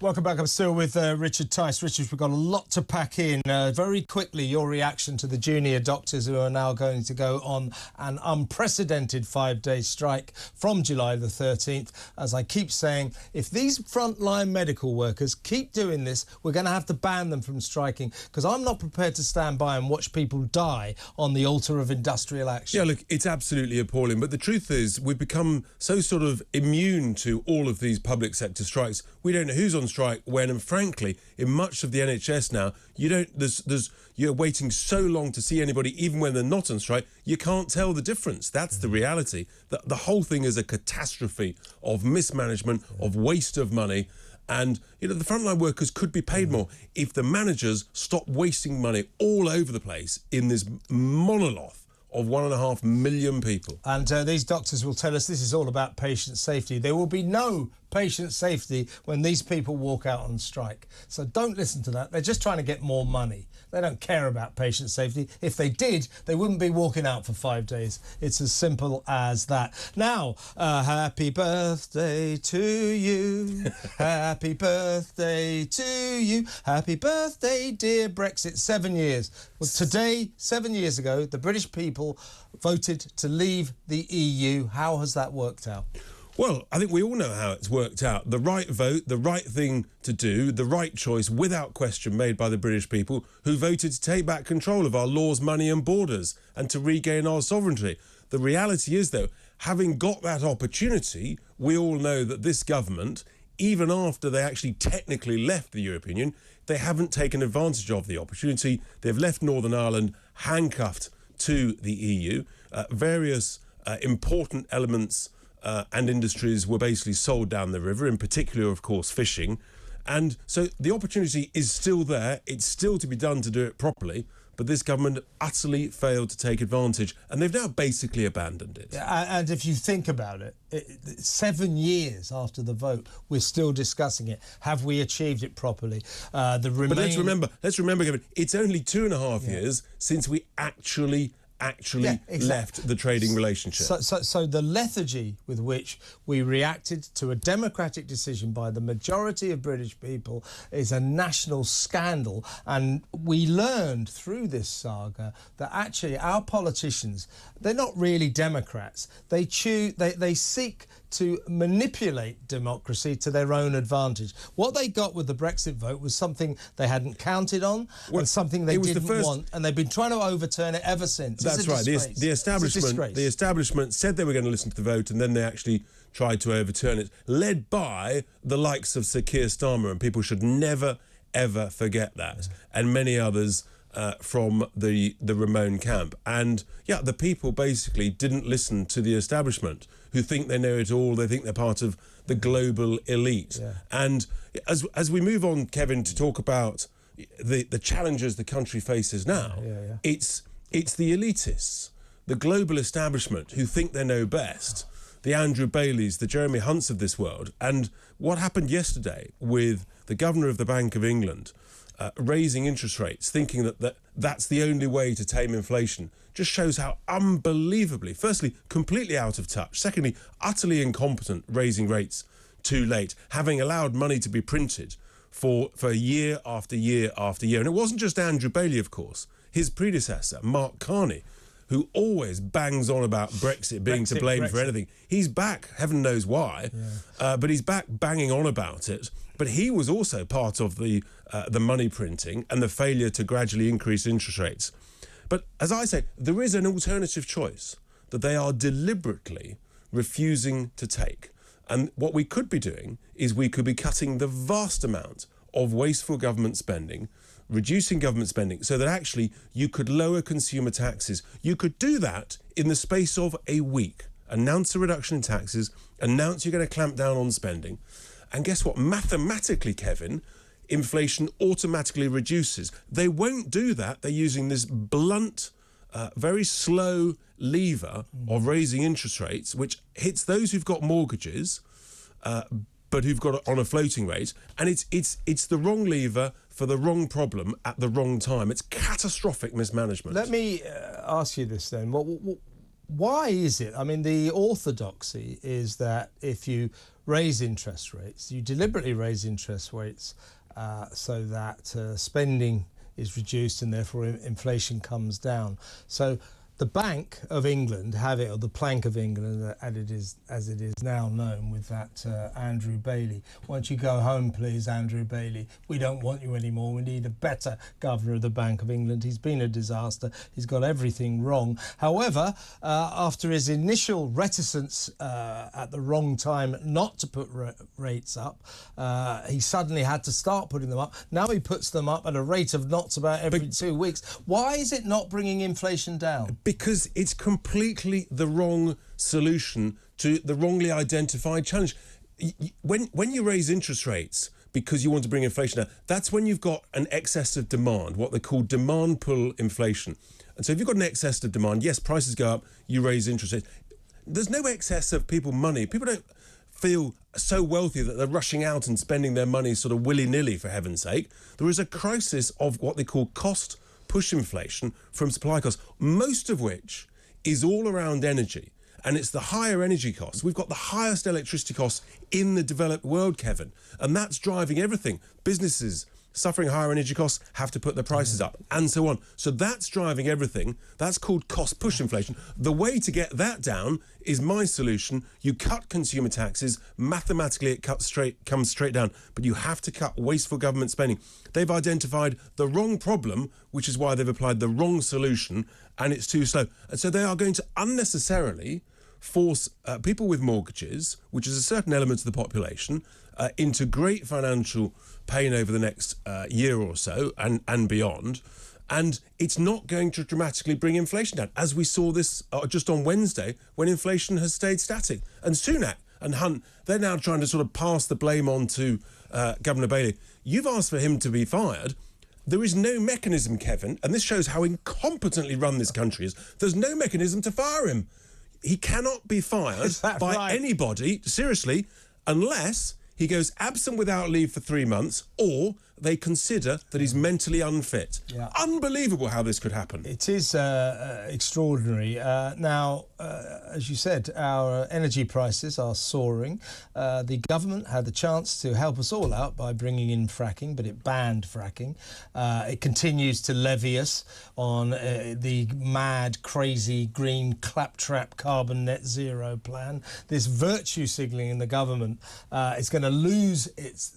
Welcome back. I'm still with Richard Tice. Richard, we've got a lot to pack in. Very quickly, your reaction to the junior doctors who are now going to go on an unprecedented 5-day strike from July the 13th. As I keep saying, if these frontline medical workers keep doing this, we're going to have to ban them from striking, because I'm not prepared to stand by and watch people die on the altar of industrial action. Yeah, look, it's absolutely appalling. But the truth is, we've become so sort of immune to all of these public sector strikes. We don't know who's on strike when, and frankly, in much of the NHS now, you're waiting so long to see anybody, even when they're not on strike, you can't tell the difference. That's the reality. The whole thing is a catastrophe of mismanagement, of waste of money. And, you know, the frontline workers could be paid more if the managers stop wasting money all over the place in this monolith of 1.5 million people. And these doctors will tell us this is all about patient safety. There will be no patient safety when these people walk out on strike. So don't listen to that. They're just trying to get more money. They don't care about patient safety. If they did, they wouldn't be walking out for 5 days. It's as simple as that. Now, happy birthday to you. Happy birthday to you. Happy birthday, dear Brexit. 7 years. Well, today, 7 years ago, the British people voted to leave the EU. How has that worked out? Well, I think we all know how it's worked out. The right vote, the right thing to do, the right choice, without question, made by the British people, who voted to take back control of our laws, money and borders and to regain our sovereignty. The reality is, though, having got that opportunity, we all know that this government, even after they actually technically left the European Union, they haven't taken advantage of the opportunity. They've left Northern Ireland handcuffed to the EU. Various important elements and industries were basically sold down the river, in particular, of course, fishing. And so the opportunity is still there. It's still to be done to do it properly. But this government utterly failed to take advantage, and they've now basically abandoned it. And if you think about it, 7 years after the vote, we're still discussing it. Have we achieved it properly? But let's remember, Kevin, it's only 2.5 years since we actually left the trading relationship. So the lethargy with which we reacted to a democratic decision by the majority of British people is a national scandal. And we learned through this saga that actually our politicians, they're not really Democrats. They seek to manipulate democracy to their own advantage. What they got with the Brexit vote was something they hadn't counted on, and something they didn't want, and they've been trying to overturn it ever since. That's right. The establishment said they were going to listen to the vote, and then they actually tried to overturn it, led by the likes of Sir Keir Starmer, and people should never, ever forget that, and many others from the Ramon camp. And yeah, the people basically didn't listen to the establishment, who think they know it all. They think they're part of the global elite. Yeah. And as we move on, Kevin, to talk about the challenges the country faces now, it's the elitists, the global establishment, who think they know best, the Andrew Baileys, the Jeremy Hunts of this world. And what happened yesterday with the governor of the Bank of England raising interest rates, thinking that's the only way to tame inflation, just shows how unbelievably, firstly, completely out of touch, secondly, utterly incompetent, raising rates too late, having allowed money to be printed for year after year after year. And it wasn't just Andrew Bailey, of course. His predecessor, Mark Carney, who always bangs on about Brexit being to blame for anything. He's back, heaven knows why, but he's back banging on about it. But he was also part of the money printing and the failure to gradually increase interest rates. But as I say, there is an alternative choice that they are deliberately refusing to take. And what we could be doing is we could be cutting the vast amount of wasteful government spending, reducing government spending, so that actually you could lower consumer taxes. You could do that in the space of a week. Announce a reduction in taxes, announce you're going to clamp down on spending. And guess what? Mathematically, Kevin, inflation automatically reduces. They won't do that. They're using this blunt, very slow lever of raising interest rates, which hits those who've got mortgages, but who've got it on a floating rate. And it's the wrong lever for the wrong problem at the wrong time. It's catastrophic mismanagement. Let me ask you this then. why is it? I mean, the orthodoxy is that if you raise interest rates, you deliberately raise interest rates so that spending is reduced and therefore inflation comes down. So the Bank of England have it, or the Plank of England, as it is now known, with that Andrew Bailey. Won't you go home, please, Andrew Bailey? We don't want you anymore. We need a better governor of the Bank of England. He's been a disaster. He's got everything wrong. However, after his initial reticence at the wrong time not to put rates up, he suddenly had to start putting them up. Now he puts them up at a rate of knots about every 2 weeks. Why is it not bringing inflation down? Because it's completely the wrong solution to the wrongly identified challenge. When you raise interest rates because you want to bring inflation down, that's when you've got an excess of demand, what they call demand pull inflation. And so if you've got an excess of demand, yes, prices go up, you raise interest rates. There's no excess of money. People don't feel so wealthy that they're rushing out and spending their money sort of willy-nilly, for heaven's sake. There is a crisis of what they call cost push inflation from supply costs, most of which is all around energy. And it's the higher energy costs. We've got the highest electricity costs in the developed world, Kevin. And that's driving everything. Businesses suffering higher energy costs have to put their prices up, and so on. So that's driving everything. That's called cost push inflation. The way to get that down is my solution. You cut consumer taxes. Mathematically, it comes straight down. But you have to cut wasteful government spending. They've identified the wrong problem, which is why they've applied the wrong solution, and it's too slow. And so they are going to unnecessarily force people with mortgages, which is a certain element of the population, into great financial pain over the next year or so and beyond. And it's not going to dramatically bring inflation down, as we saw this just on Wednesday when inflation has stayed static. And SUNAK and Hunt, they're now trying to sort of pass the blame on to Governor Bailey. You've asked for him to be fired. There is no mechanism, Kevin, and this shows how incompetently run this country is. There's no mechanism to fire him. He cannot be fired by anybody, seriously, unless he goes absent without leave for 3 months, or they consider that he's mentally unfit. Yeah. Unbelievable how this could happen. It is extraordinary. Now, as you said, our energy prices are soaring. The government had the chance to help us all out by bringing in fracking, but it banned fracking. It continues to levy us on the mad, crazy, green, claptrap carbon net zero plan. This virtue signalling in the government is going to lose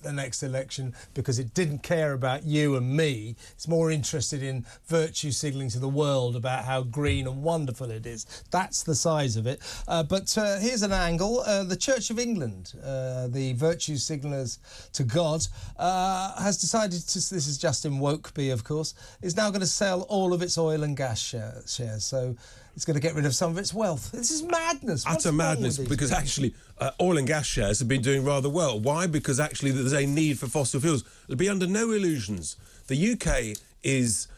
the next election because it didn't care about you and me. It's more interested in virtue signalling to the world about how green and wonderful it is. That's the size of it. But here's an angle. The Church of England, the virtue signallers to God, has decided to, this is Justin Wokeby, of course, is now going to sell all of its oil and gas shares. So it's going to get rid of some of its wealth. This is madness. Utter madness, because actually oil and gas shares have been doing rather well. Why? Because actually there's a need for fossil fuels. It'll be under no illusions. The UK is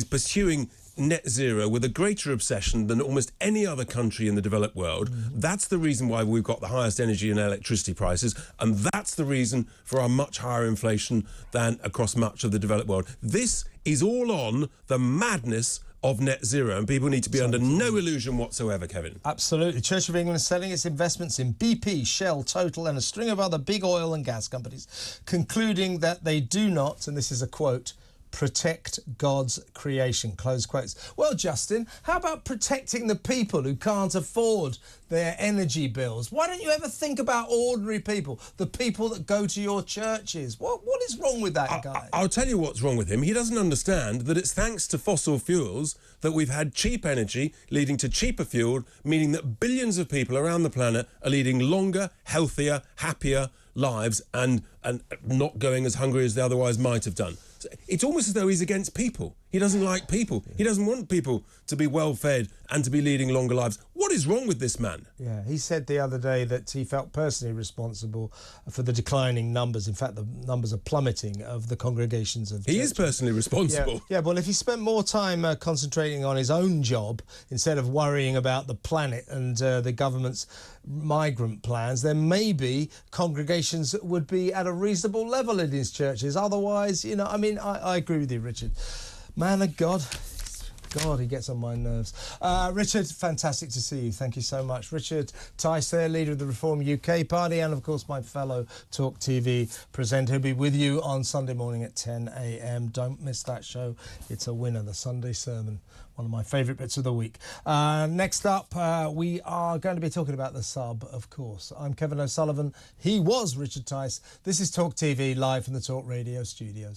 pursuing net zero with a greater obsession than almost any other country in the developed world. That's the reason why we've got the highest energy and electricity prices, and that's the reason for our much higher inflation than across much of the developed world. This is all on the madness of net zero, and people need to be under no illusion whatsoever, Kevin. Absolutely. Church of England is selling its investments in BP, Shell, Total and a string of other big oil and gas companies, concluding that they do not, and this is a quote, protect God's creation, close quotes. Well, Justin, how about protecting the people who can't afford their energy bills? Why don't you ever think about ordinary people, the people that go to your churches? What is wrong with that guy? I'll tell you what's wrong with him. He doesn't understand that it's thanks to fossil fuels that we've had cheap energy leading to cheaper fuel, meaning that billions of people around the planet are leading longer, healthier, happier lives and not going as hungry as they otherwise might have done. It's almost as though he's against people. He doesn't like people. He doesn't want people to be well-fed and to be leading longer lives. What is wrong with this man? Yeah, he said the other day that he felt personally responsible for the declining numbers. In fact, the numbers are plummeting of the congregations of churches. He is personally responsible. Yeah, well, if he spent more time concentrating on his own job instead of worrying about the planet and the government's migrant plans, then maybe congregations would be at a reasonable level in his churches. Otherwise, you know, I mean, I agree with you, Richard. Man of God, God, he gets on my nerves. Richard, fantastic to see you. Thank you so much. Richard Tice there, leader of the Reform UK Party, and of course my fellow Talk TV presenter. He'll be with you on Sunday morning at 10 a.m. Don't miss that show. It's a winner, the Sunday sermon. One of my favourite bits of the week. Next up, we are going to be talking about the sub, of course. I'm Kevin O'Sullivan. He was Richard Tice. This is Talk TV, live from the Talk Radio studios.